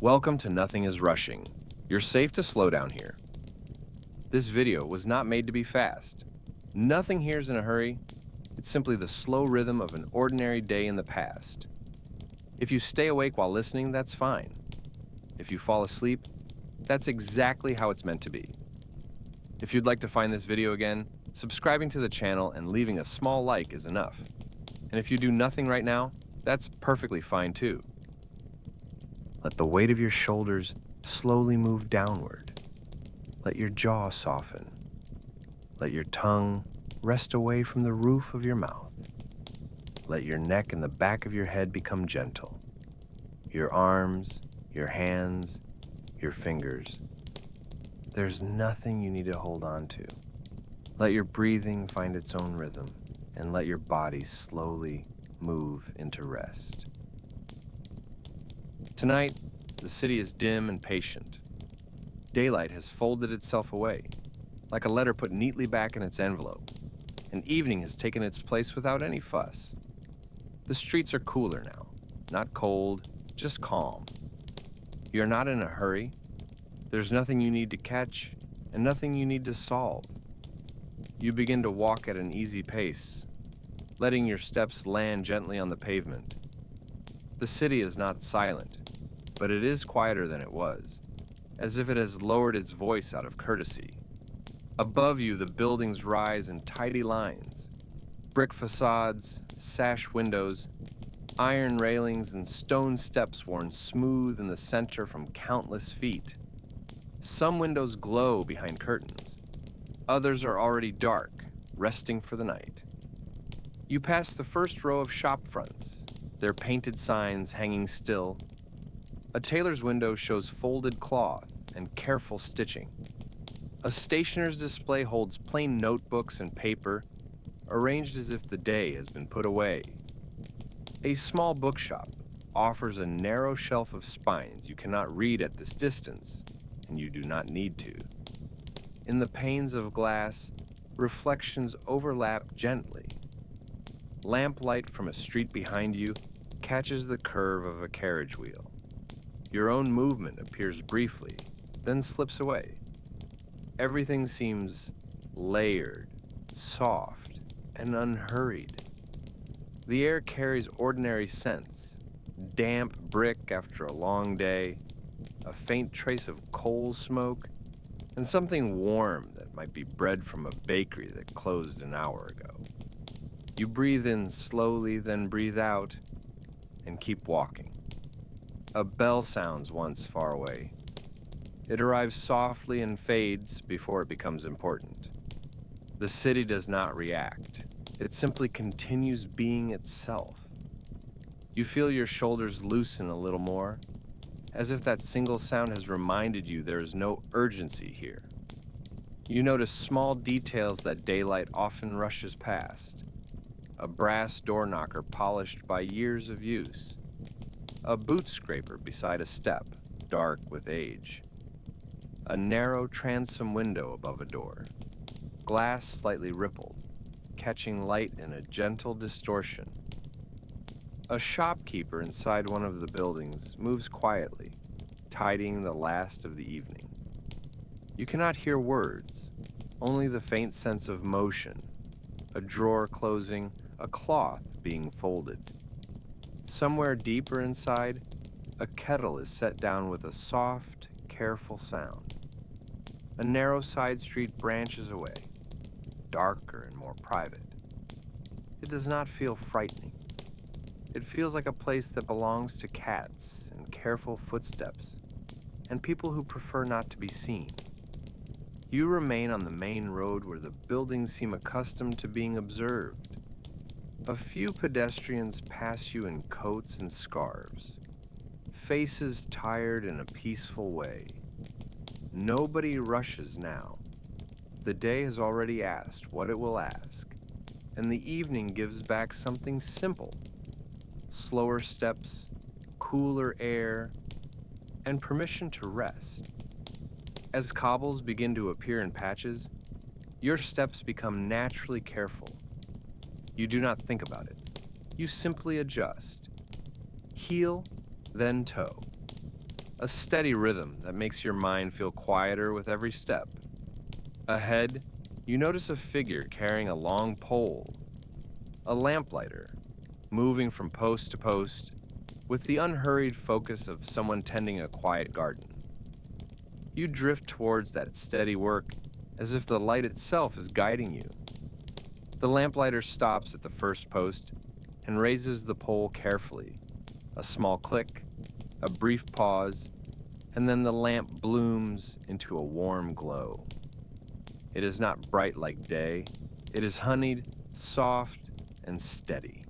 Welcome to Nothing is Rushing. You're safe to slow down here. This video was not made to be fast. Nothing here's in a hurry. It's simply the slow rhythm of an ordinary day in the past. If you stay awake while listening, that's fine. If you fall asleep, that's exactly how it's meant to be. If you'd like to find this video again, subscribing to the channel and leaving a small like is enough. And if you do nothing right now, that's perfectly fine too. Let the weight of your shoulders slowly move downward. Let your jaw soften. Let your tongue rest away from the roof of your mouth. Let your neck and the back of your head become gentle. Your arms, your hands, your fingers. There's nothing you need to hold on to. Let your breathing find its own rhythm, and let your body slowly move into rest. Tonight, the city is dim and patient. Daylight has folded itself away, like a letter put neatly back in its envelope, and evening has taken its place without any fuss. The streets are cooler now, not cold, just calm. You're not in a hurry. There's nothing you need to catch, and nothing you need to solve. You begin to walk at an easy pace, letting your steps land gently on the pavement. The city is not silent, but it is quieter than it was, as if it has lowered its voice out of courtesy. Above you, the buildings rise in tidy lines. Brick facades, sash windows, iron railings, and stone steps worn smooth in the center from countless feet. Some windows glow behind curtains. Others are already dark, resting for the night. You pass the first row of shop fronts, their painted signs hanging still. A tailor's window shows folded cloth and careful stitching. A stationer's display holds plain notebooks and paper, arranged as if the day has been put away. A small bookshop offers a narrow shelf of spines you cannot read at this distance, and you do not need to. In the panes of glass, reflections overlap gently. Lamplight from a street behind you catches the curve of a carriage wheel. Your own movement appears briefly, then slips away. Everything seems layered, soft, and unhurried. The air carries ordinary scents, damp brick after a long day, a faint trace of coal smoke, and something warm that might be bread from a bakery that closed an hour ago. You breathe in slowly, then breathe out, and keep walking. A bell sounds once far away. It arrives softly and fades before it becomes important. The city does not react. It simply continues being itself. You feel your shoulders loosen a little more, as if that single sound has reminded you there is no urgency here. You notice small details that daylight often rushes past. A brass door knocker polished by years of use. A boot scraper beside a step, dark with age. A narrow transom window above a door. Glass slightly rippled, catching light in a gentle distortion. A shopkeeper inside one of the buildings moves quietly, tidying the last of the evening. You cannot hear words, only the faint sense of motion, a drawer closing, a cloth being folded. Somewhere deeper inside, a kettle is set down with a soft, careful sound. A narrow side street branches away, darker and more private. It does not feel frightening. It feels like a place that belongs to cats and careful footsteps, and people who prefer not to be seen. You remain on the main road where the buildings seem accustomed to being observed. A few pedestrians pass you in coats and scarves, faces tired in a peaceful way. Nobody rushes now. The day has already asked what it will ask, and the evening gives back something simple. Slower steps, cooler air, and permission to rest. As cobbles begin to appear in patches, your steps become naturally careful. You do not think about it. You simply adjust. Heel, then toe. a steady rhythm that makes your mind feel quieter with every step. Ahead, you notice a figure carrying a long pole, a lamplighter, moving from post to post with the unhurried focus of someone tending a quiet garden. You drift towards that steady work as if the light itself is guiding you. The lamplighter stops at the first post and raises the pole carefully. A small click, a brief pause, and then the lamp blooms into a warm glow. It is not bright like day. It is honeyed, soft, and steady.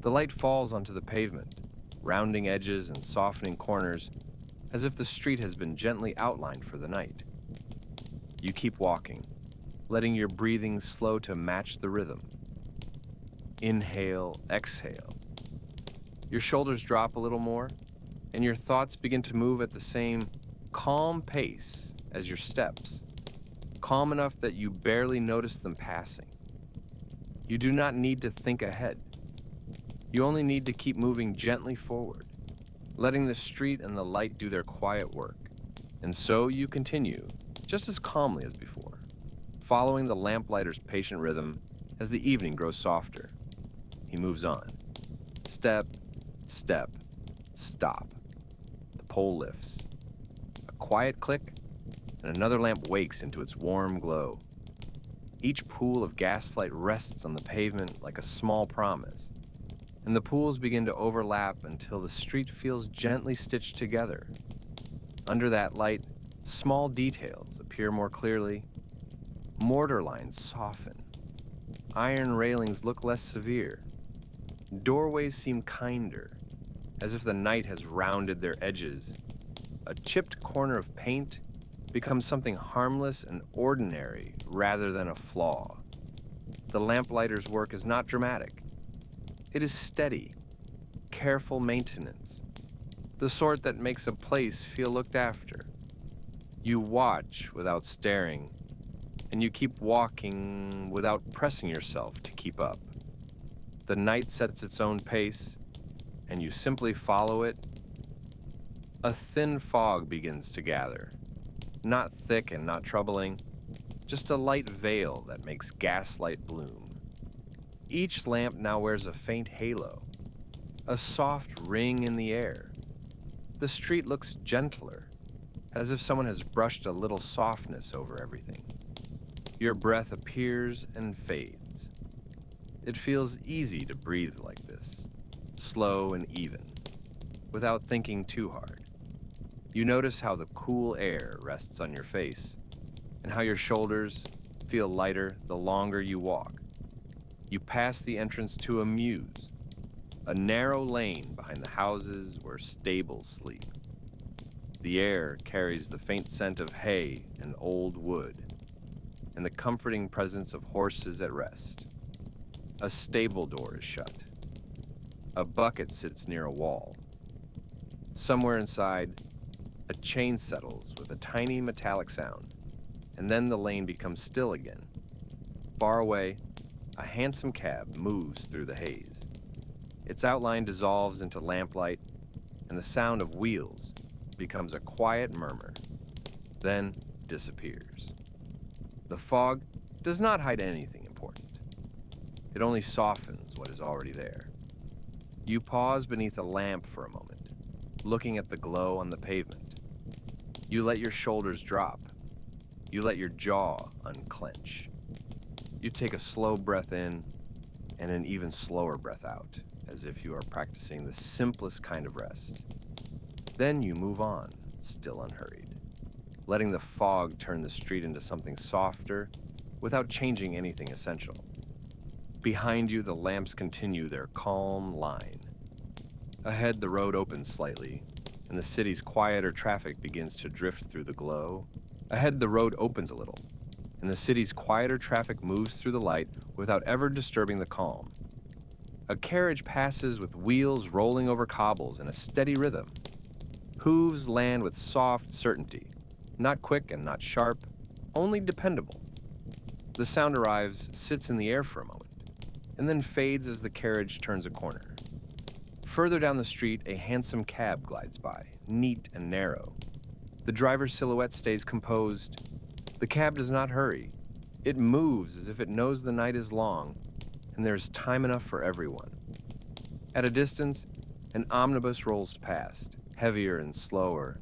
The light falls onto the pavement, rounding edges and softening corners, as if the street has been gently outlined for the night. You keep walking, letting your breathing slow to match the rhythm. Inhale, exhale. Your shoulders drop a little more, and your thoughts begin to move at the same calm pace as your steps, calm enough that you barely notice them passing. You do not need to think ahead. You only need to keep moving gently forward, letting the street and the light do their quiet work. And so you continue, just as calmly as before, following the lamplighter's patient rhythm as the evening grows softer. He moves on. Step, step, stop. The pole lifts. A quiet click, and another lamp wakes into its warm glow. Each pool of gaslight rests on the pavement like a small promise, and the pools begin to overlap until the street feels gently stitched together. Under that light, small details appear more clearly. Mortar lines soften. Iron railings look less severe. Doorways seem kinder, as if the night has rounded their edges. A chipped corner of paint becomes something harmless and ordinary rather than a flaw. The lamplighter's work is not dramatic. It is steady, careful maintenance, the sort that makes a place feel looked after. You watch without staring, and you keep walking without pressing yourself to keep up. The night sets its own pace, and you simply follow it. A thin fog begins to gather, not thick and not troubling, just a light veil that makes gaslight bloom. Each lamp now wears a faint halo, a soft ring in the air. The street looks gentler, as if someone has brushed a little softness over everything. Your breath appears and fades. It feels easy to breathe like this, slow and even, without thinking too hard. You notice how the cool air rests on your face, and how your shoulders feel lighter the longer you walk. You pass the entrance to a mews, a narrow lane behind the houses where stables sleep. The air carries the faint scent of hay and old wood, and the comforting presence of horses at rest. A stable door is shut. A bucket sits near a wall. Somewhere inside, a chain settles with a tiny metallic sound, and then the lane becomes still again. Far away, a handsome cab moves through the haze. Its outline dissolves into lamplight, and the sound of wheels becomes a quiet murmur, then disappears. The fog does not hide anything important. It only softens what is already there. You pause beneath a lamp for a moment, looking at the glow on the pavement. You let your shoulders drop. You let your jaw unclench. You take a slow breath in and an even slower breath out, as if you are practicing the simplest kind of rest. Then you move on, still unhurried, letting the fog turn the street into something softer without changing anything essential. Behind you, the lamps continue their calm line. Ahead, the road opens slightly, and the city's quieter traffic begins to drift through the glow. Ahead, the road opens a little, and the city's quieter traffic moves through the light without ever disturbing the calm. A carriage passes with wheels rolling over cobbles in a steady rhythm. Hooves land with soft certainty, not quick and not sharp, only dependable. The sound arrives, sits in the air for a moment, and then fades as the carriage turns a corner. Further down the street, a handsome cab glides by, neat and narrow. The driver's silhouette stays composed. The cab does not hurry. It moves as if it knows the night is long, and there is time enough for everyone. At a distance, an omnibus rolls past, heavier and slower.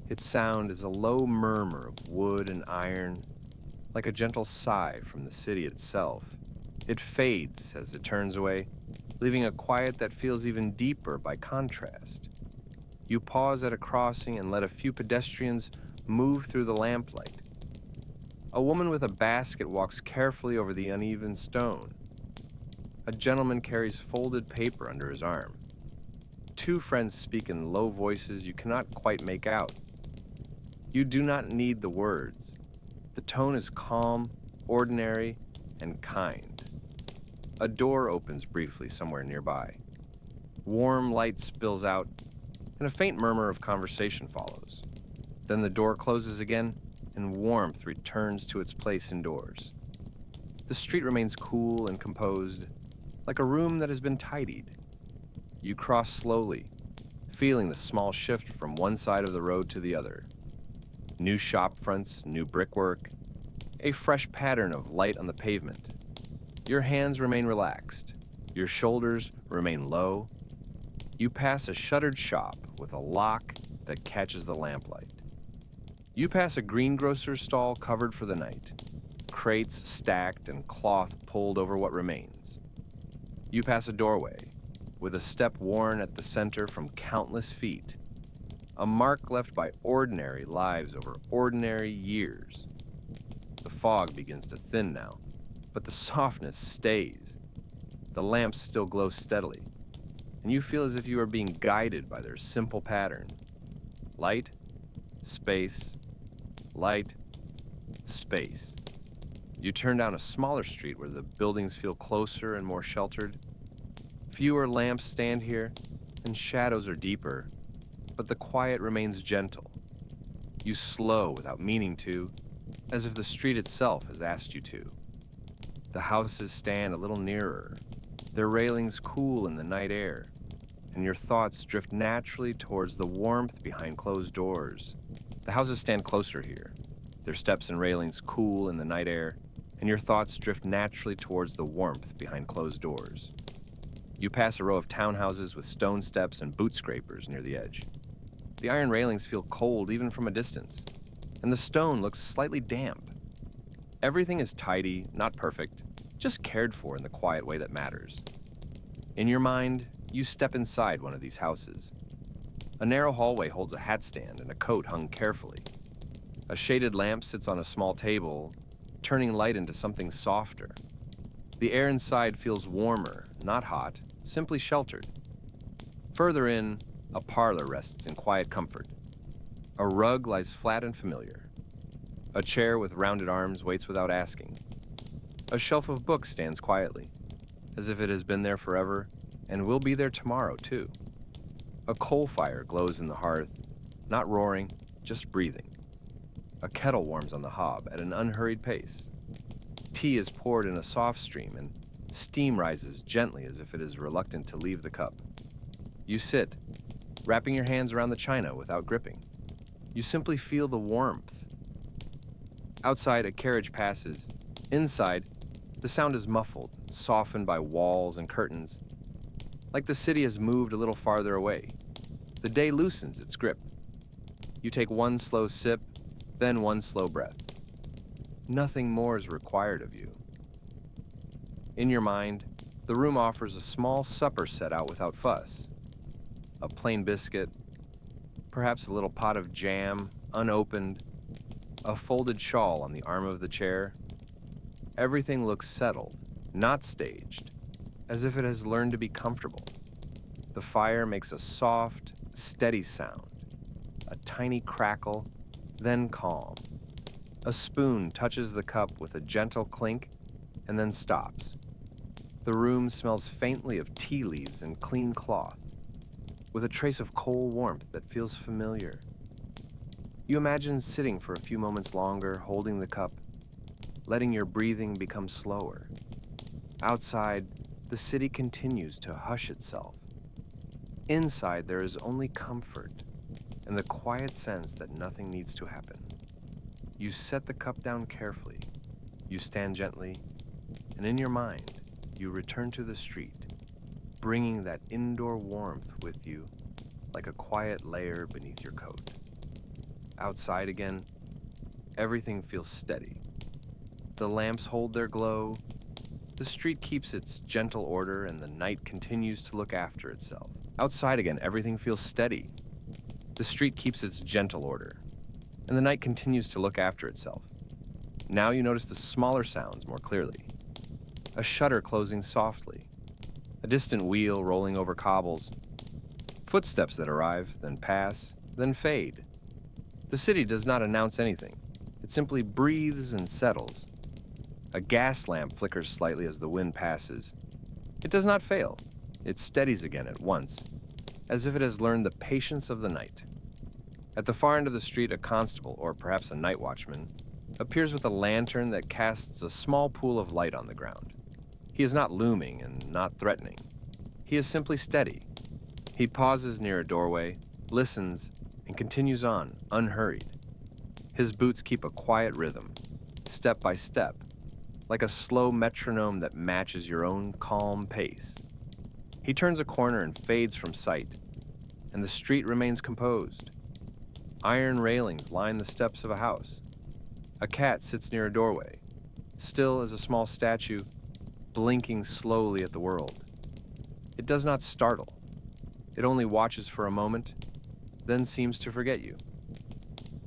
Its sound is a low murmur of wood and iron, like a gentle sigh from the city itself. It fades as it turns away, leaving a quiet that feels even deeper by contrast. You pause at a crossing and let a few pedestrians move through the lamplight. A woman with a basket walks carefully over the uneven stone. A gentleman carries folded paper under his arm. Two friends speak in low voices you cannot quite make out. You do not need the words. The tone is calm, ordinary, and kind. A door opens briefly somewhere nearby. Warm light spills out, and a faint murmur of conversation follows. Then the door closes again, and warmth returns to its place indoors. The street remains cool and composed, like a room that has been tidied. You cross slowly, feeling the small shift from one side of the road to the other. New shop fronts, new brickwork, a fresh pattern of light on the pavement. Your hands remain relaxed. Your shoulders remain low. You pass a shuttered shop with a lock that catches the lamplight. You pass a greengrocer's stall covered for the night, crates stacked and cloth pulled over what remains. You pass a doorway, with a step worn at the center from countless feet, a mark left by ordinary lives over ordinary years. The fog begins to thin now, but the softness stays. The lamps still glow steadily, and you feel as if you are being guided by their simple pattern. Light, space, light, space. You turn down a smaller street where the buildings feel closer and more sheltered. Fewer lamps stand here, and shadows are deeper, but the quiet remains gentle. You slow without meaning to, as if the street itself has asked you to. The houses stand a little nearer, their railings cool in the night air, and your thoughts drift naturally towards the warmth behind closed doors. The houses stand closer here, their steps and railings cool in the night air, and your thoughts drift naturally towards the warmth behind closed doors. You pass a row of townhouses with stone steps and boot scrapers near the edge. The iron railings feel cold even from a distance, and the stone looks slightly damp. Everything is tidy, not perfect, just cared for in the quiet way that matters. In your mind, you step inside one of these houses. A narrow hallway holds a hat stand and a coat hung carefully. A shaded lamp sits on a small table, turning light into something softer. The air inside feels warmer, not hot, simply sheltered. Further in, a parlor rests in quiet comfort. A rug lies flat and familiar. A chair with rounded arms waits without asking. A shelf of books stands quietly, as if it has been there forever and will be there tomorrow, too. A coal fire glows in the hearth, not roaring, just breathing. A kettle warms on the hob at an unhurried pace. Tea is poured in a soft stream, and steam rises gently as if it is reluctant to leave the cup. You sit, wrapping your hands around the china without gripping. You simply feel the warmth. Outside, a carriage passes. Inside, the sound is muffled, softened by walls and curtains, like the city has moved a little farther away. The day loosens its grip. You take one slow sip, then one slow breath. Nothing more is required of you. In your mind, the room offers a small supper set out without fuss. A plain biscuit, perhaps a little pot of jam, unopened, a folded shawl on the arm of the chair. Everything looks settled, not staged, as if it has learned to be comfortable. The fire makes a soft, steady sound, a tiny crackle, then calm. A spoon touches the cup with a gentle clink and then stops. The room smells faintly of tea leaves and clean cloth, with a trace of coal warmth that feels familiar. You imagine sitting for a few moments longer, holding the cup, letting your breathing become slower. Outside, the city continues to hush itself. Inside, there is only comfort and the quiet sense that nothing needs to happen. You set the cup down carefully. You stand gently, and in your mind, you return to the street, bringing that indoor warmth with you like a quiet layer beneath your coat. Outside again, everything feels steady. The lamps hold their glow, the street keeps its gentle order, and the night continues to look after itself. Outside again, everything feels steady. The street keeps its gentle order, and the night continues to look after itself. Now you notice the smaller sounds more clearly. A shutter closing softly, a distant wheel rolling over cobbles, footsteps that arrive, then pass, then fade. The city does not announce anything. It simply breathes and settles. A gas lamp flickers slightly as the wind passes. It does not fail. It steadies again at once, as if it has learned the patience of the night. At the far end of the street, a constable, or perhaps a night watchman, appears with a lantern that casts a small pool of light on the ground. He is not looming and not threatening. He is simply steady. He pauses near a doorway, listens, and continues on, unhurried. His boots keep a quiet rhythm, step by step, like a slow metronome that matches your own calm pace. He turns a corner and fades from sight, and the street remains composed. Iron railings line the steps of a house. A cat sits near a doorway, still as a small statue, blinking slowly at the world. It does not startle. It only watches for a moment, then seems to forget you.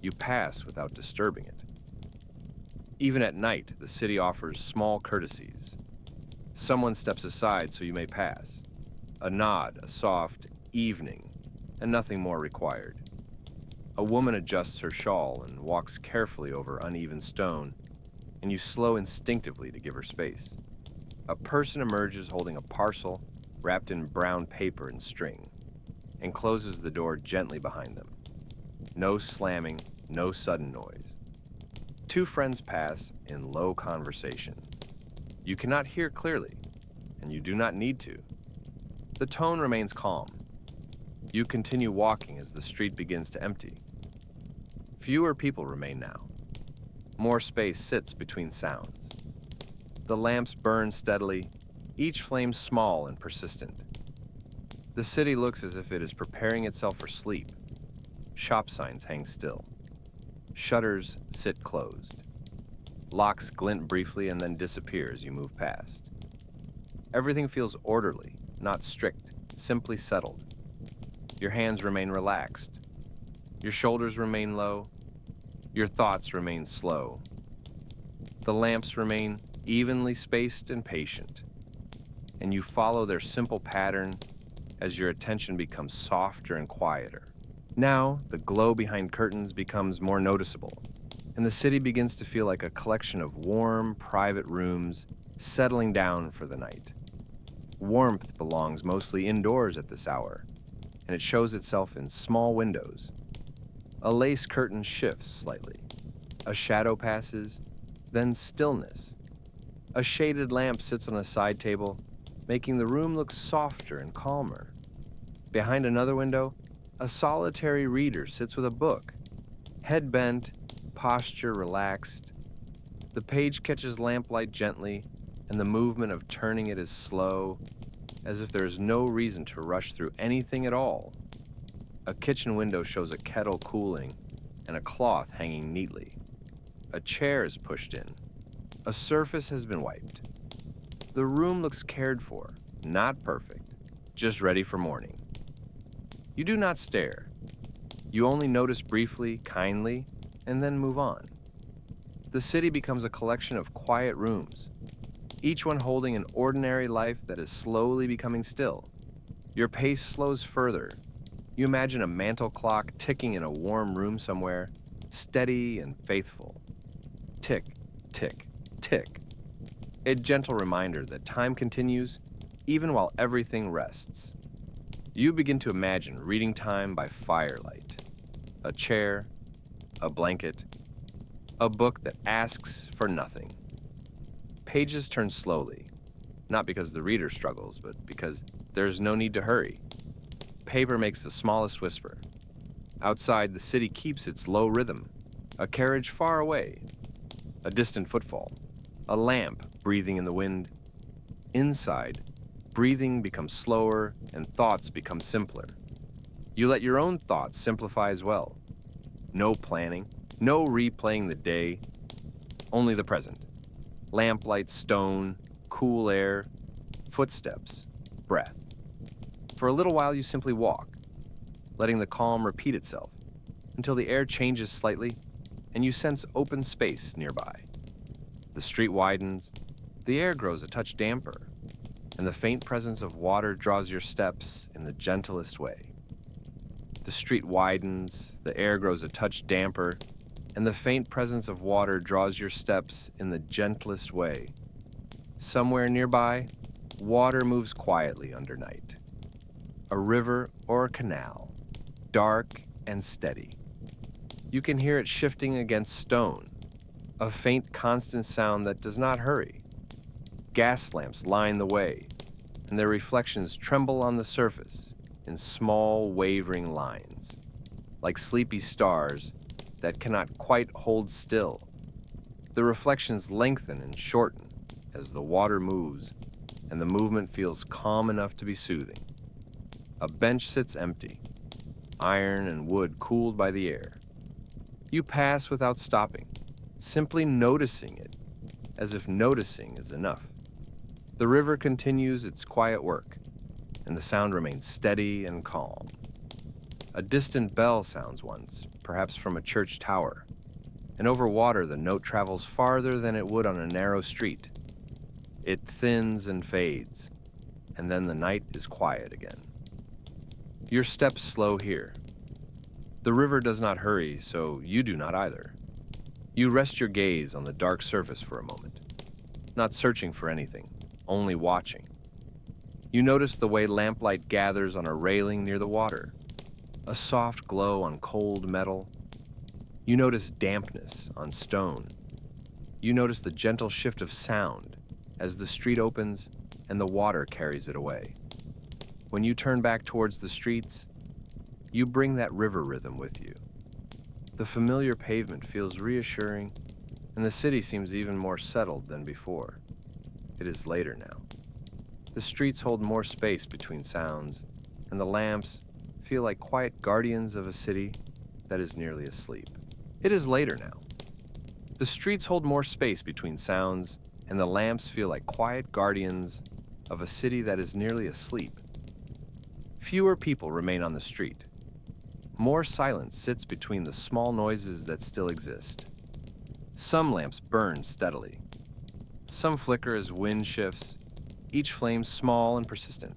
You pass without disturbing it. Even at night, the city offers small courtesies. Someone steps aside so you may pass. A nod, a soft evening, and nothing more required. A woman adjusts her shawl and walks carefully over uneven stone, and you slow instinctively to give her space. A person emerges holding a parcel wrapped in brown paper and string, and closes the door gently behind them. No slamming, no sudden noise. Two friends pass in low conversation. You cannot hear clearly, and you do not need to. The tone remains calm. You continue walking as the street begins to empty. Fewer people remain now. More space sits between sounds. The lamps burn steadily, each flame small and persistent. The city looks as if it is preparing itself for sleep. Shop signs hang still. Shutters sit closed. Locks glint briefly and then disappear as you move past. Everything feels orderly, not strict, simply settled. Your hands remain relaxed. Your shoulders remain low. Your thoughts remain slow. The lamps remain evenly spaced and patient, and you follow their simple pattern as your attention becomes softer and quieter. Now, the glow behind curtains becomes more noticeable, and the city begins to feel like a collection of warm, private rooms settling down for the night. Warmth belongs mostly indoors at this hour, and it shows itself in small windows. A lace curtain shifts slightly. A shadow passes, then stillness. A shaded lamp sits on a side table, making the room look softer and calmer. Behind another window, a solitary reader sits with a book, head bent, posture relaxed. The page catches lamplight gently, and the movement of turning it is slow, as if there is no reason to rush through anything at all. A kitchen window shows a kettle cooling and a cloth hanging neatly. A chair is pushed in. A surface has been wiped. The room looks cared for, not perfect, just ready for morning. You do not stare. You only notice briefly, kindly, and then move on. The city becomes a collection of quiet rooms, each one holding an ordinary life that is slowly becoming still. Your pace slows further. You imagine a mantle clock ticking in a warm room somewhere, steady and faithful. Tick, tick, tick. A gentle reminder that time continues even while everything rests. You begin to imagine reading time by firelight. A chair, a blanket, a book that asks for nothing. Pages turn slowly, not because the reader struggles, but because there is no need to hurry. Paper makes the smallest whisper. Outside, the city keeps its low rhythm. A carriage far away, a distant footfall, a lamp breathing in the wind. Inside, breathing becomes slower and thoughts become simpler. You let your own thoughts simplify as well. No planning, no replaying the day, only the present. Lamplight, stone, cool air, footsteps, breath. For a little while, you simply walk, letting the calm repeat itself until the air changes slightly and you sense open space nearby. The street widens, the air grows a touch damper, and the faint presence of water draws your steps in the gentlest way. The street widens, the air grows a touch damper, and the faint presence of water draws your steps in the gentlest way. Somewhere nearby, water moves quietly under night. A river or a canal, dark and steady. You can hear it shifting against stone, a faint constant sound that does not hurry. Gas lamps line the way, and their reflections tremble on the surface in small, wavering lines, like sleepy stars that cannot quite hold still. The reflections lengthen and shorten as the water moves, and the movement feels calm enough to be soothing. A bench sits empty, iron and wood cooled by the air. You pass without stopping, simply noticing it, as if noticing is enough. The river continues its quiet work, and the sound remains steady and calm. A distant bell sounds once, perhaps from a church tower, and over water the note travels farther than it would on a narrow street. It thins and fades, and then the night is quiet again. Your steps slow here. The river does not hurry, so you do not either. You rest your gaze on the dark surface for a moment, not searching for anything, only watching. You notice the way lamplight gathers on a railing near the water, a soft glow on cold metal. You notice dampness on stone. You notice the gentle shift of sound as the street opens and the water carries it away. When you turn back towards the streets, you bring that river rhythm with you. The familiar pavement feels reassuring, and the city seems even more settled than before. It is later now. The streets hold more space between sounds, and the lamps feel like quiet guardians of a city that is nearly asleep. It is later now. The streets hold more space between sounds, and the lamps feel like quiet guardians of a city that is nearly asleep. Fewer people remain on the street. More silence sits between the small noises that still exist. Some lamps burn steadily. Some flicker as wind shifts, each flame small and persistent.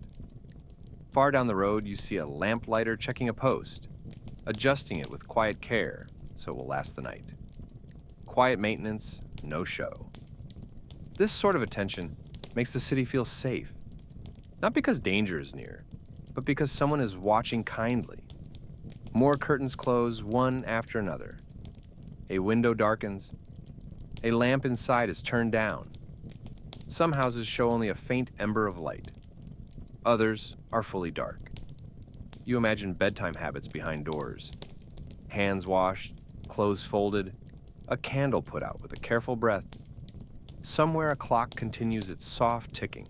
Far down the road, you see a lamplighter checking a post, adjusting it with quiet care so it will last the night. Quiet maintenance, no show. This sort of attention makes the city feel safe, not because danger is near, but because someone is watching kindly. More curtains close one after another. A window darkens. A lamp inside is turned down. Some houses show only a faint ember of light. Others are fully dark. You imagine bedtime habits behind doors. Hands washed, clothes folded, a candle put out with a careful breath. Somewhere a clock continues its soft ticking.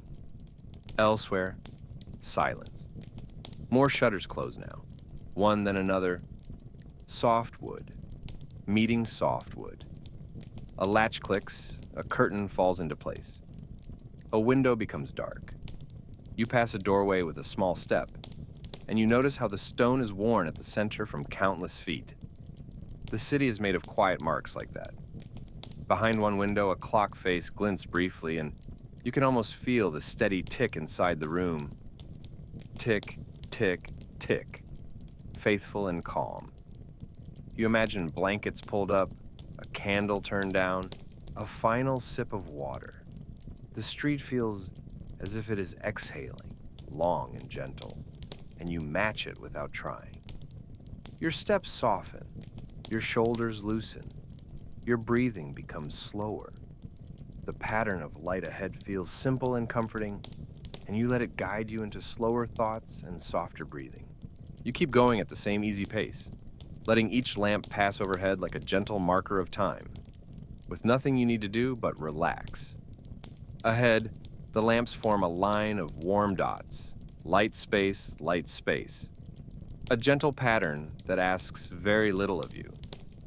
Elsewhere, silence. More shutters close now, one then another. Soft wood, meeting soft wood. A latch clicks, a curtain falls into place. A window becomes dark. You pass a doorway with a small step, and you notice how the stone is worn at the center from countless feet. The city is made of quiet marks like that. Behind one window, a clock face glints briefly, and you can almost feel the steady tick inside the room. Tick, tick, tick, faithful and calm. You imagine blankets pulled up, a candle turned down, a final sip of water. The street feels as if it is exhaling, long and gentle, and you match it without trying. Your steps soften, your shoulders loosen, your breathing becomes slower. The pattern of light ahead feels simple and comforting, and you let it guide you into slower thoughts and softer breathing. You keep going at the same easy pace, letting each lamp pass overhead like a gentle marker of time, with nothing you need to do but relax. Ahead, the lamps form a line of warm dots, light space, light space. A gentle pattern that asks very little of you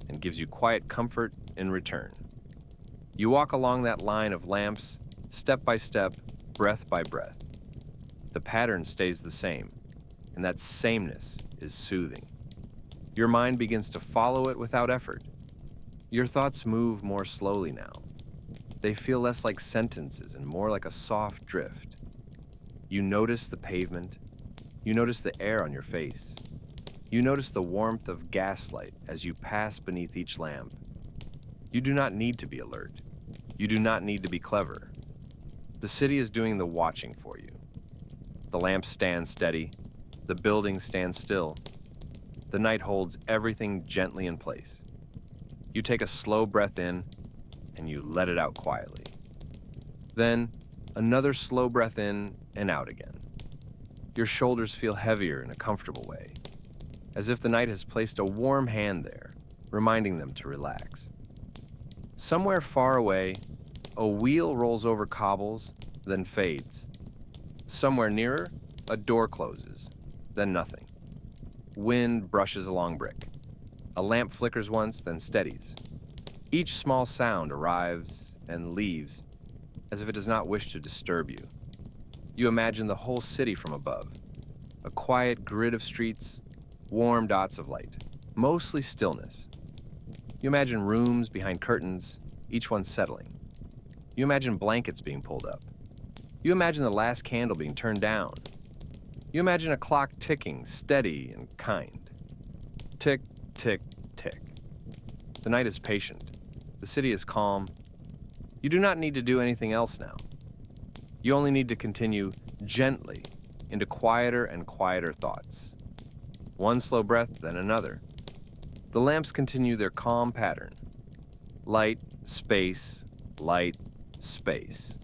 and gives you quiet comfort in return. You walk along that line of lamps, step by step, breath by breath. The pattern stays the same, and that sameness is soothing. Your mind begins to follow it without effort. Your thoughts move more slowly now. They feel less like sentences and more like a soft drift. You notice the pavement. You notice the air on your face. You notice the warmth of gaslight as you pass beneath each lamp. You do not need to be alert. You do not need to be clever. The city is doing the watching for you. The lamps stand steady. The buildings stand still. The night holds everything gently in place. You take a slow breath in, and you let it out quietly. Then, another slow breath in and out again. Your shoulders feel heavier in a comfortable way, as if the night has placed a warm hand there, reminding them to relax. Somewhere far away, a wheel rolls over cobbles, then fades. Somewhere nearer, a door closes, then nothing. Wind brushes along brick. A lamp flickers once, then steadies. Each small sound arrives and leaves, as if it does not wish to disturb you. You imagine the whole city from above, a quiet grid of streets, warm dots of light, mostly stillness. You imagine rooms behind curtains, each one settling. You imagine blankets being pulled up. You imagine the last candle being turned down. You imagine a clock ticking, steady and kind. Tick, tick, tick. The night is patient. The city is calm. You do not need to do anything else now. You only need to continue gently into quieter and quieter thoughts. One slow breath, then another. The lamps continue their calm pattern. Light, space, light, space.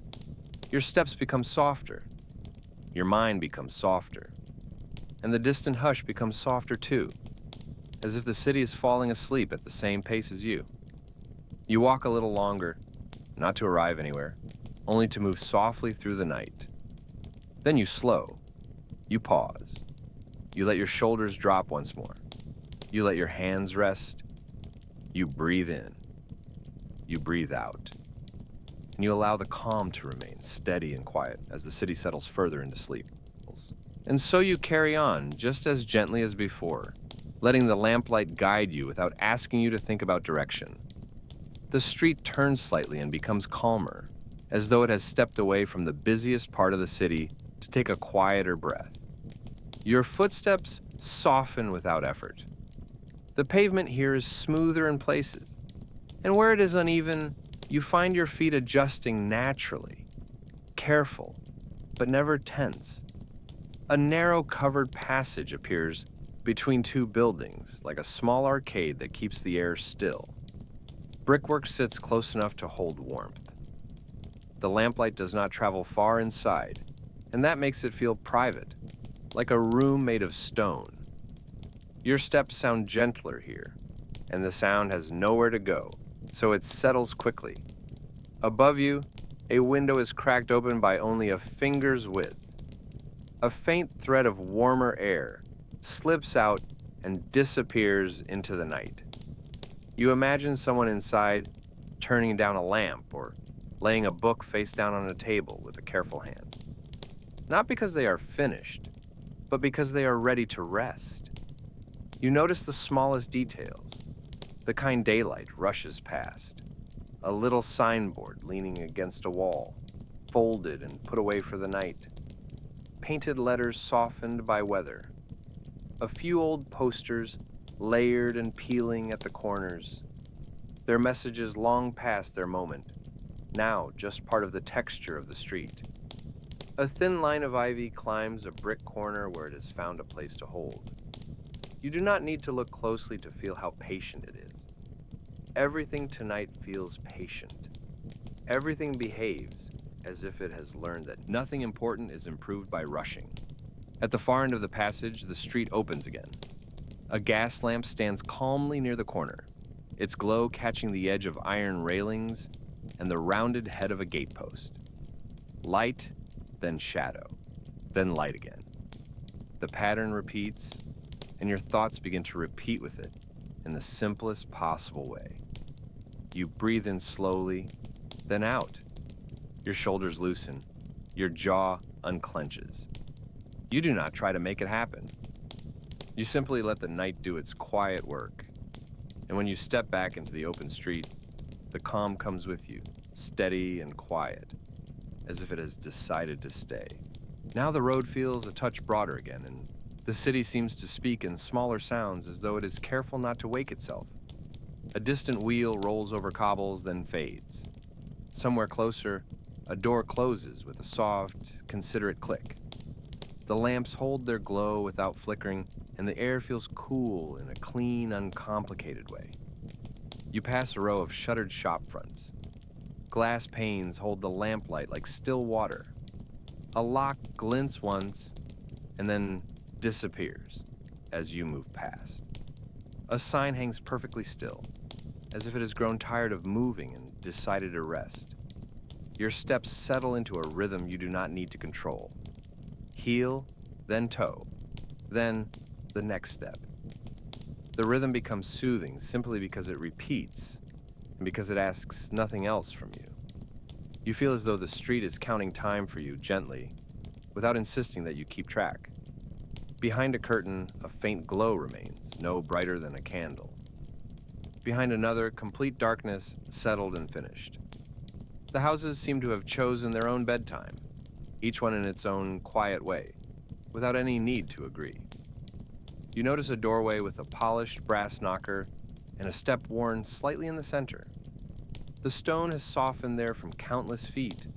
Your steps become softer. Your mind becomes softer. And the distant hush becomes softer too, as if the city is falling asleep at the same pace as you. You walk a little longer, not to arrive anywhere, only to move softly through the night. Then you slow. You pause. You let your shoulders drop once more. You let your hands rest. You breathe in. You breathe out. And you allow the calm to remain steady and quiet as the city settles further into sleep. And so you carry on just as gently as before, letting the lamplight guide you without asking you to think about direction. The street turns slightly and becomes calmer, as though it has stepped away from the busiest part of the city to take a quieter breath. Your footsteps soften without effort. The pavement here is smoother in places, and where it is uneven, you find your feet adjusting naturally, careful, but never tense. A narrow covered passage appears between two buildings, like a small arcade that keeps the air still. Brickwork sits close enough to hold warmth. The lamplight does not travel far inside, and that makes it feel private, like a room made of stone. Your steps sound gentler here, and the sound has nowhere to go, so it settles quickly. Above you, a window is cracked open by only a finger's width. A faint thread of warmer air slips out and disappears into the night. You imagine someone inside turning down a lamp or laying a book face down on a table with a careful hand. Not because they are finished, but because they are ready to rest. You notice the smallest details, the kind daylight rushes past. A little signboard leaning against a wall, folded and put away for the night. Painted letters softened by weather. A few old posters layered and peeling at the corners. Their messages long past their moment, now just part of the texture of the street. A thin line of ivy climbs a brick corner where it has found a place to hold. You do not need to look closely to feel how patient it is. Everything tonight feels patient. Everything behaves as if it has learned that nothing important is improved by rushing. At the far end of the passage, the street opens again. A gas lamp stands calmly near the corner, its glow catching the edge of iron railings and the rounded head of a gatepost. Light, then shadow, then light again. The pattern repeats, and your thoughts begin to repeat with it in the simplest possible way. You breathe in slowly, then out. Your shoulders loosen, your jaw unclenches. You do not try to make it happen. You simply let the night do its quiet work. And when you step back into the open street, the calm comes with you, steady and quiet, as if it has decided to stay. Now the road feels a touch broader again, and the city seems to speak in smaller sounds as though it is careful not to wake itself. A distant wheel rolls over cobbles, then fades. Somewhere closer, a door closes with a soft, considerate click. The lamps hold their glow without flickering, and the air feels cool in a clean, uncomplicated way. You pass a row of shuttered shop fronts. Glass panes hold the lamplight like still water. A lock glints once, and then disappears as you move past. A sign hangs perfectly still, as if it has grown tired of moving and decided to rest. Your steps settle into a rhythm you do not need to control. Heel, then toe, then the next step. The rhythm becomes soothing simply because it repeats and because it asks nothing else from you. You feel as though the street is counting time for you gently, without insisting that you keep track. Behind a curtain, a faint glow remains, no brighter than a candle. Behind another, complete darkness, settled and finished. The houses seem to have chosen their own bedtime, each one in its own quiet way, without any need to agree. You notice a doorway with a polished brass knocker and a step worn slightly in the center. The stone has softened there from countless feet,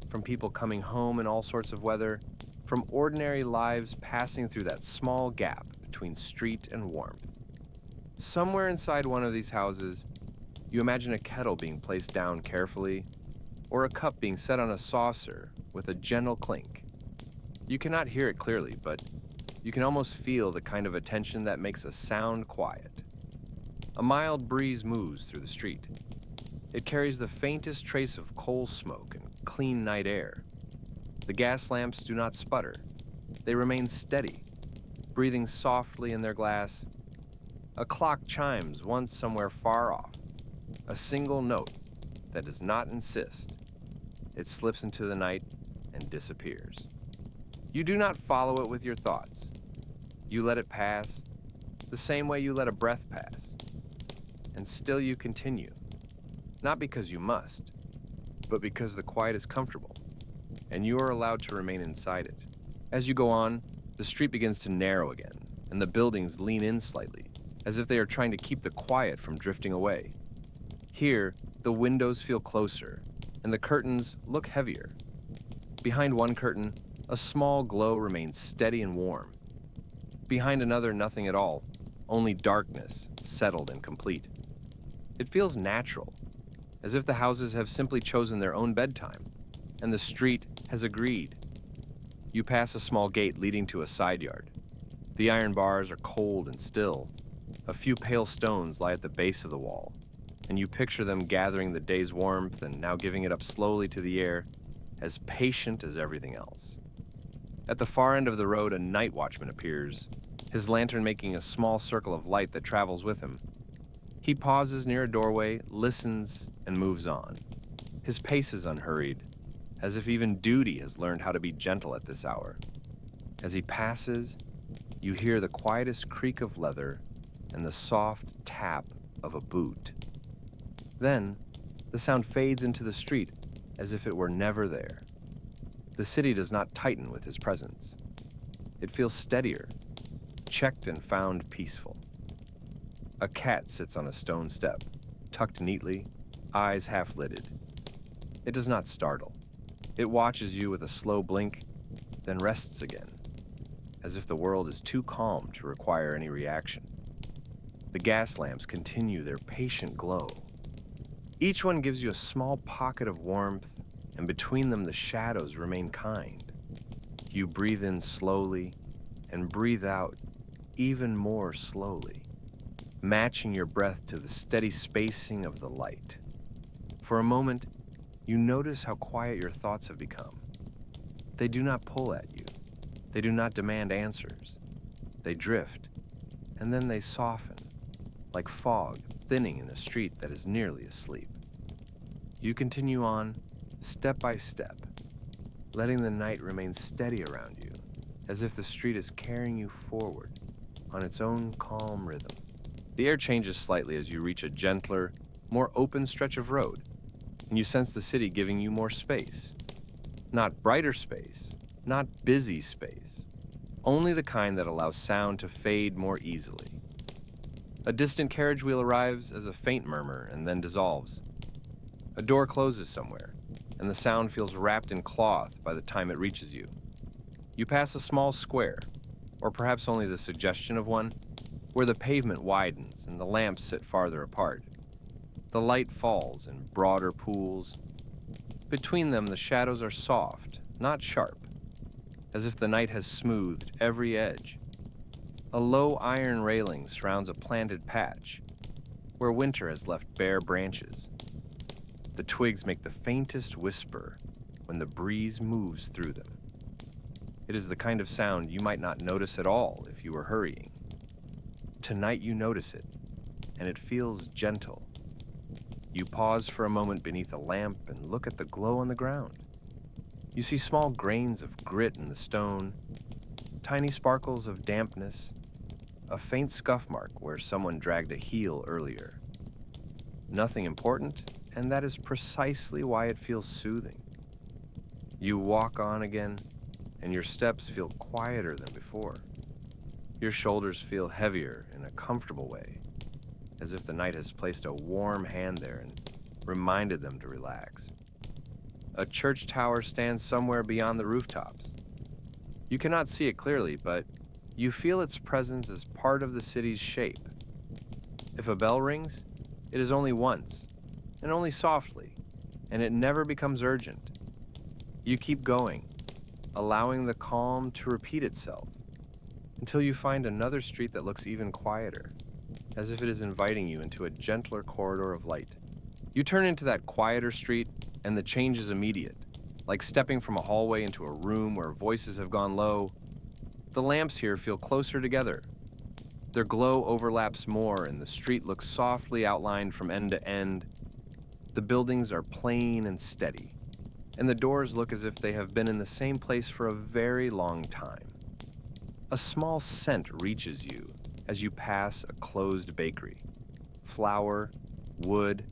from people coming home in all sorts of weather, from ordinary lives passing through that small gap between street and warmth. Somewhere inside one of these houses, you imagine a kettle being placed down carefully, or a cup being set on a saucer with a gentle clink. You cannot hear it clearly, but you can almost feel the kind of attention that makes a sound quiet. A mild breeze moves through the street. It carries the faintest trace of coal smoke and clean night air. The gas lamps do not sputter. They remain steady, breathing softly in their glass. A clock chimes once somewhere far off, a single note that does not insist. It slips into the night and disappears. You do not follow it with your thoughts. You let it pass, the same way you let a breath pass. And still you continue, not because you must, but because the quiet is comfortable, and you are allowed to remain inside it. As you go on, the street begins to narrow again, and the buildings lean in slightly, as if they are trying to keep the quiet from drifting away. Here, the windows feel closer, and the curtains look heavier. Behind one curtain, a small glow remains steady and warm. Behind another, nothing at all, only darkness, settled and complete. It feels natural, as if the houses have simply chosen their own bedtime, and the street has agreed. You pass a small gate leading to a side yard. The iron bars are cold and still. A few pale stones lie at the base of the wall, and you picture them gathering the day's warmth and now giving it up slowly to the air, as patient as everything else. At the far end of the road, a night watchman appears, his lantern making a small circle of light that travels with him. He pauses near a doorway, listens, and moves on. His pace is unhurried, as if even duty has learned how to be gentle at this hour. As he passes, you hear the quietest creak of leather and the soft tap of a boot. Then, the sound fades into the street as if it were never there. The city does not tighten with his presence. It feels steadier, checked and found peaceful. A cat sits on a stone step, tucked neatly, eyes half-lidded. It does not startle. It watches you with a slow blink, then rests again, as if the world is too calm to require any reaction. The gas lamps continue their patient glow. Each one gives you a small pocket of warmth, and between them the shadows remain kind. You breathe in slowly and breathe out even more slowly, matching your breath to the steady spacing of the light. For a moment, you notice how quiet your thoughts have become. They do not pull at you. They do not demand answers. They drift, and then they soften, like fog thinning in a street that is nearly asleep. You continue on, step by step, letting the night remain steady around you, as if the street is carrying you forward on its own calm rhythm. The air changes slightly as you reach a gentler, more open stretch of road, and you sense the city giving you more space. Not brighter space, not busy space, only the kind that allows sound to fade more easily. A distant carriage wheel arrives as a faint murmur and then dissolves. A door closes somewhere, and the sound feels wrapped in cloth by the time it reaches you. You pass a small square, or perhaps only the suggestion of one, where the pavement widens and the lamps sit farther apart. The light falls in broader pools. Between them, the shadows are soft, not sharp, as if the night has smoothed every edge. A low iron railing surrounds a planted patch, where winter has left bare branches. The twigs make the faintest whisper when the breeze moves through them. It is the kind of sound you might not notice at all if you were hurrying. Tonight you notice it, and it feels gentle. You pause for a moment beneath a lamp and look at the glow on the ground. You see small grains of grit in the stone, tiny sparkles of dampness, a faint scuff mark where someone dragged a heel earlier. Nothing important, and that is precisely why it feels soothing. You walk on again, and your steps feel quieter than before. Your shoulders feel heavier in a comfortable way, as if the night has placed a warm hand there and reminded them to relax. A church tower stands somewhere beyond the rooftops. You cannot see it clearly, but you feel its presence as part of the city's shape. If a bell rings, it is only once, and only softly, and it never becomes urgent. You keep going, allowing the calm to repeat itself, until you find another street that looks even quieter, as if it is inviting you into a gentler corridor of light. You turn into that quieter street, and the change is immediate, like stepping from a hallway into a room where voices have gone low. The lamps here feel closer together. Their glow overlaps more, and the street looks softly outlined from end to end. The buildings are plain and steady, and the doors look as if they have been in the same place for a very long time. A small scent reaches you as you pass a closed bakery. Flour, wood,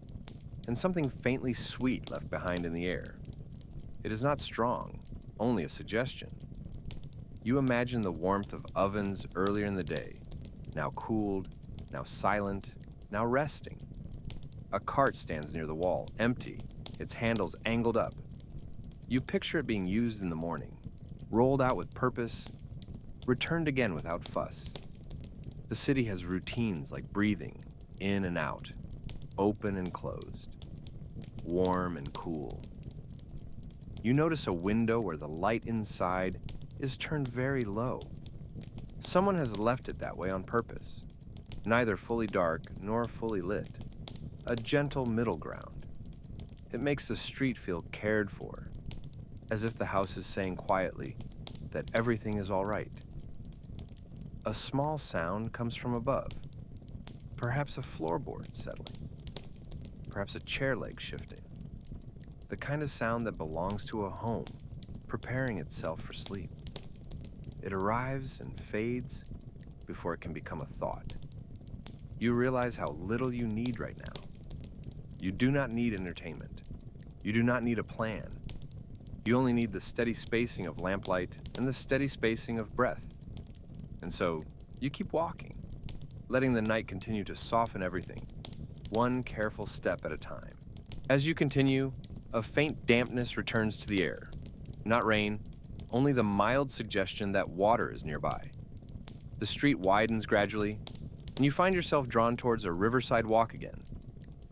and something faintly sweet left behind in the air. It is not strong, only a suggestion. You imagine the warmth of ovens earlier in the day, now cooled, now silent, now resting. A cart stands near the wall, empty, its handles angled up. You picture it being used in the morning, rolled out with purpose, returned again without fuss. The city has routines like breathing, in and out, open and closed, warm and cool. You notice a window where the light inside is turned very low. Someone has left it that way on purpose, neither fully dark nor fully lit, a gentle middle ground. It makes the street feel cared for, as if the house is saying quietly that everything is all right. A small sound comes from above, perhaps a floorboard settling, perhaps a chair leg shifting, the kind of sound that belongs to a home, preparing itself for sleep. It arrives and fades before it can become a thought. You realize how little you need right now. You do not need entertainment. You do not need a plan. You only need the steady spacing of lamplight and the steady spacing of breath. And so, you keep walking, letting the night continue to soften everything, one careful step at a time. As you continue, a faint dampness returns to the air. Not rain, only the mild suggestion that water is nearby. The street widens gradually, and you find yourself drawn towards a riverside walk again,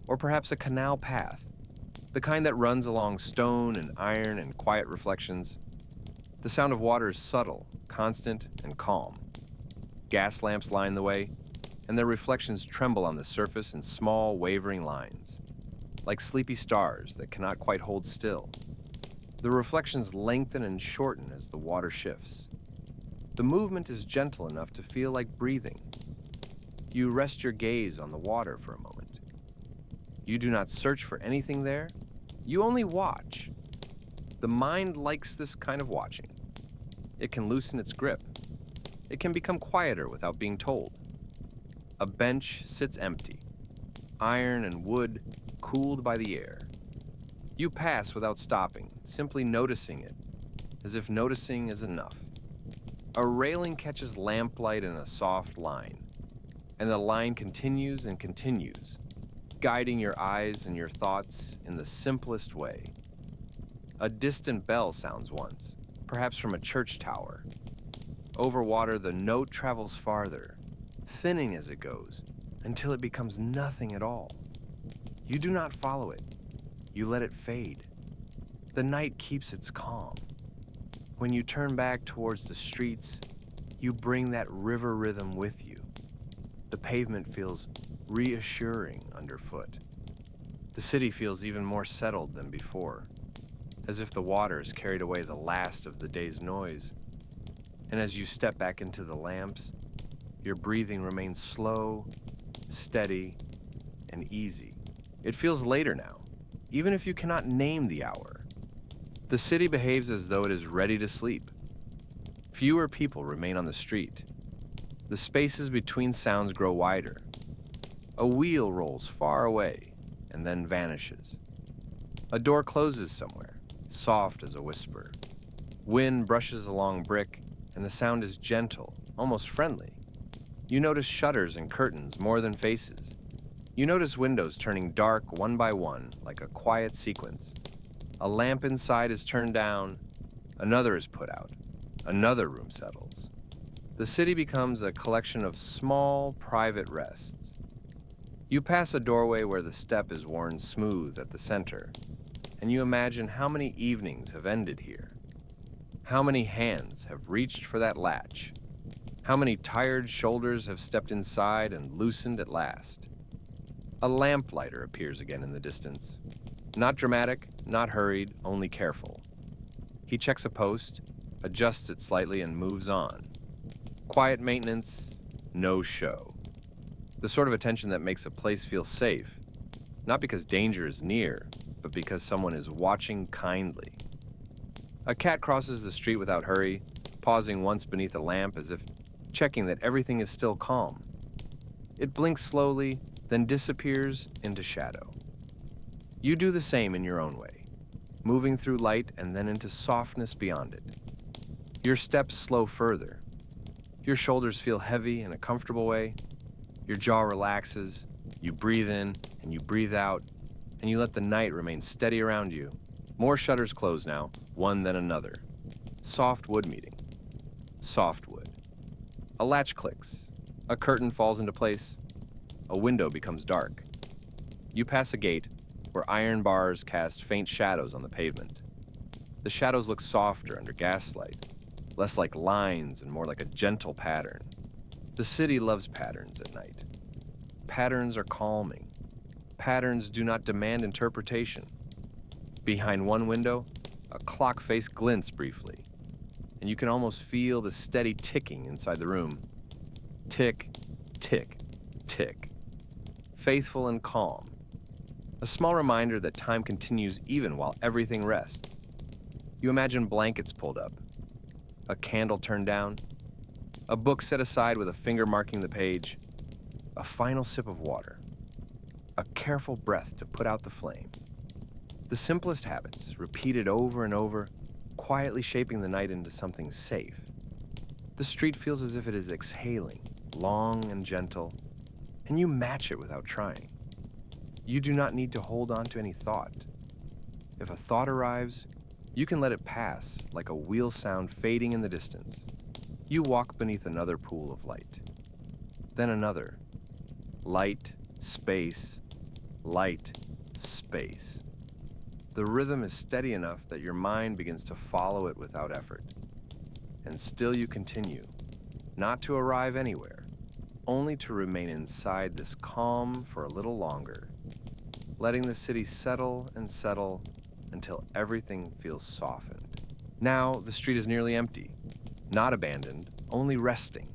or perhaps a canal path, the kind that runs along stone and iron and quiet reflections. The sound of water is subtle, constant, and calm. Gas lamps line the way, and their reflections tremble on the surface in small, wavering lines, like sleepy stars that cannot quite hold still. The reflections lengthen and shorten as the water shifts. The movement is gentle enough to feel like breathing. You rest your gaze on the water for a moment. You do not search for anything there, you only watch. The mind likes this kind of watching. It can loosen its grip. It can become quieter without being told. A bench sits empty, iron and wood cooled by the air. You pass without stopping, simply noticing it, as if noticing is enough. A railing catches lamplight in a soft line, and the line continues and continues, guiding your eyes and your thoughts in the simplest way. A distant bell sounds once, perhaps from a church tower. Over water, the note travels farther, thinning as it goes, until it becomes nothing at all. You do not follow it. You let it fade. The night keeps its calm. When you turn back towards the streets, you bring that river rhythm with you. The pavement feels reassuring underfoot. The city feels even more settled than before, as if the water has carried away the last of the day's noise. And as you step back into the lamps, your breathing remains slow, steady, and easy. It feels later now, even if you cannot name the hour. The city behaves as though it is ready to sleep. Fewer people remain on the street. The spaces between sounds grow wider. A wheel rolls far away and then vanishes. A door closes somewhere, soft as a whisper. Wind brushes along brick, and the sound is gentle, almost friendly. You notice shutters and curtains more than faces. You notice windows turning dark one by one, like a quiet sequence. A lamp inside is turned down, another is put out, another room settles. The city becomes a collection of small, private rests. You pass a doorway where the step is worn smooth at the center, and you imagine how many evenings have ended here. How many hands have reached for that latch? How many tired shoulders have stepped inside and loosened at last? A lamplighter appears again in the distance. Not dramatic, not hurried, only careful. He checks a post, adjusts it slightly, and moves on. Quiet maintenance, no show. The sort of attention that makes a place feel safe, not because danger is near, but because someone is watching kindly. A cat crosses the street without hurry, pausing once beneath a lamp as if checking that everything is still calm. It blinks slowly, then disappears into shadow. You do the same in your own way, moving through light and then into softness beyond it. Your steps slow further. Your shoulders feel heavy in a comfortable way. Your jaw relaxes, you breathe in and you breathe out, and you let the night remain steady around you. More shutters close now, one then another. Soft wood meeting. Soft wood. A latch clicks. A curtain falls into place. A window becomes dark. You pass a gate where iron bars cast faint shadows on the pavement. The shadows look softer under gaslight, less like lines and more like a gentle pattern. The city loves patterns at night. Patterns are calming. Patterns do not demand interpretation. Behind one window, a clock face glints briefly, and you can almost feel the steady ticking inside the room. Tick, tick, tick. Faithful and calm. A small reminder that time continues even while everything rests. You imagine blankets pulled up, a candle turned down, a book set aside with a finger marking the page, a final sip of water, a careful breath to put out the flame. The simplest habits, repeated over and over, quietly shaping the night into something safe. The street feels as if it is exhaling, long and gentle, and you match it without trying. You do not need to hold on to any thought. If a thought arrives, you can let it pass like a wheel sound fading in the distance. You walk beneath another pool of light. Then another. Light, space, light, space. The rhythm is steady enough that your mind begins to follow it without effort. And still you continue, not to arrive anywhere, only to remain inside this calm for a little longer, letting the city settle and settle until everything feels softened. Now the street is nearly empty, not abandoned, only resting.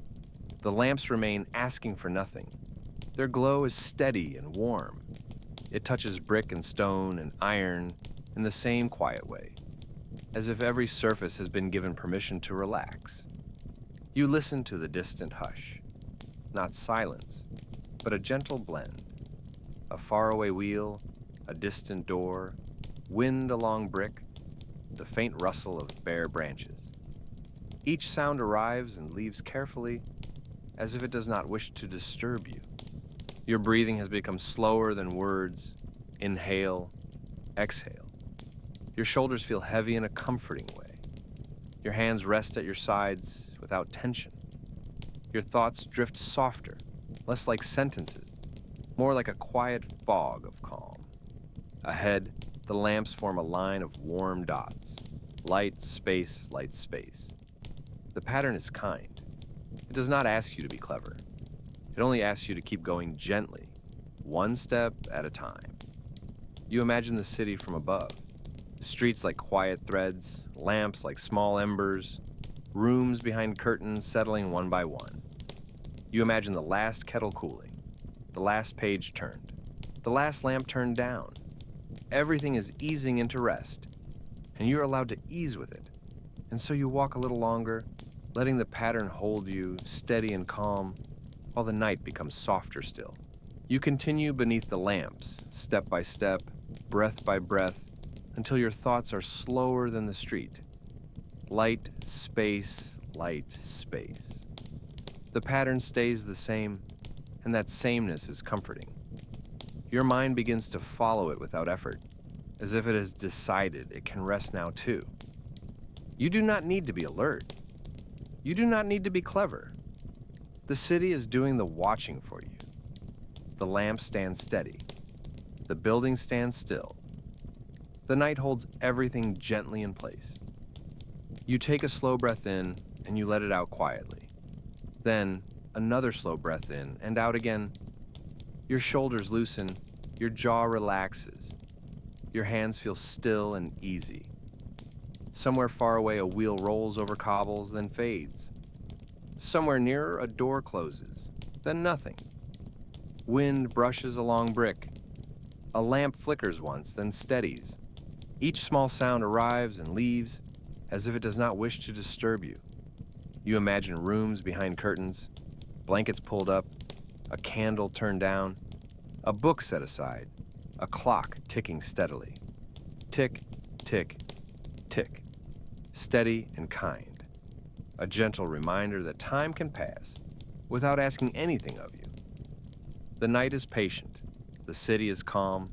The lamps remain asking for nothing. Their glow is steady and warm. It touches brick and stone and iron in the same quiet way, as if every surface has been given permission to relax. You listen to the distant hush, not silence, but a gentle blend. A faraway wheel, a distant door, wind along brick, the faint rustle of bare branches. Each sound arrives and leaves carefully, as if it does not wish to disturb you. Your breathing has become slower than words. Inhale, exhale. Your shoulders feel heavy in a comforting way. Your hands rest at your sides without tension. Your thoughts drift softer, less like sentences, more like a quiet fog of calm. Ahead, the lamps form a line of warm dots. Light, space, light, space. The pattern is kind. It does not ask you to be clever. It only asks you to keep going gently, one step at a time. You imagine the city from above. Streets like quiet threads, lamps like small embers, rooms behind curtains settling one by one. You imagine the last kettle cooling, the last page turned, the last lamp turned down. Everything is easing into rest, and you're allowed to ease with it. And so you walk a little longer, letting the pattern hold you steady and calm, while the night becomes softer still. You continue beneath the lamps, step by step, breath by breath, until your thoughts are slower than the street. Light, space, light, space. The pattern stays the same, and that sameness is comforting. Your mind begins to follow it without effort, as if it has decided it can rest now too. You do not need to be alert. You do not need to be clever. The city is doing the watching for you. The lamp stands steady. The building stands still. The night holds everything gently in place. You take a slow breath in and you let it out quietly. Then another slow breath in and out again. Your shoulders loosen, your jaw relaxes. Your hands feel still and easy. Somewhere far away, a wheel rolls over cobbles, then fades. Somewhere nearer, a door closes, then nothing. Wind brushes along brick. A lamp flickers once, then steadies. Each small sound arrives and leaves, as if it does not wish to disturb you. You imagine rooms behind curtains, blankets pulled up, a candle turned down, a book set aside, a clock ticking steadily. Tick, tick, tick. Steady and kind. A gentle reminder that time can pass without asking anything of you. The night is patient. The city is calm.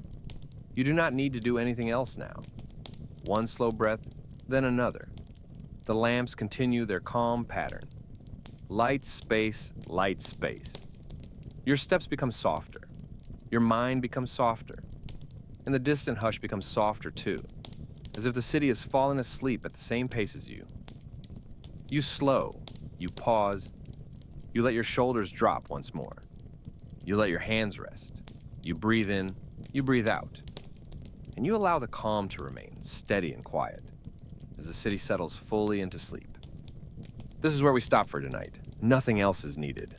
You do not need to do anything else now. One slow breath, then another. The lamps continue their calm pattern. Light, space, light, space. Your steps become softer. Your mind becomes softer. And the distant hush becomes softer too, as if the city has fallen asleep at the same pace as you. You slow, you pause, you let your shoulders drop once more. You let your hands rest. You breathe in, you breathe out. And you allow the calm to remain steady and quiet as the city settles fully into sleep. This is where we stop for tonight. Nothing else is needed.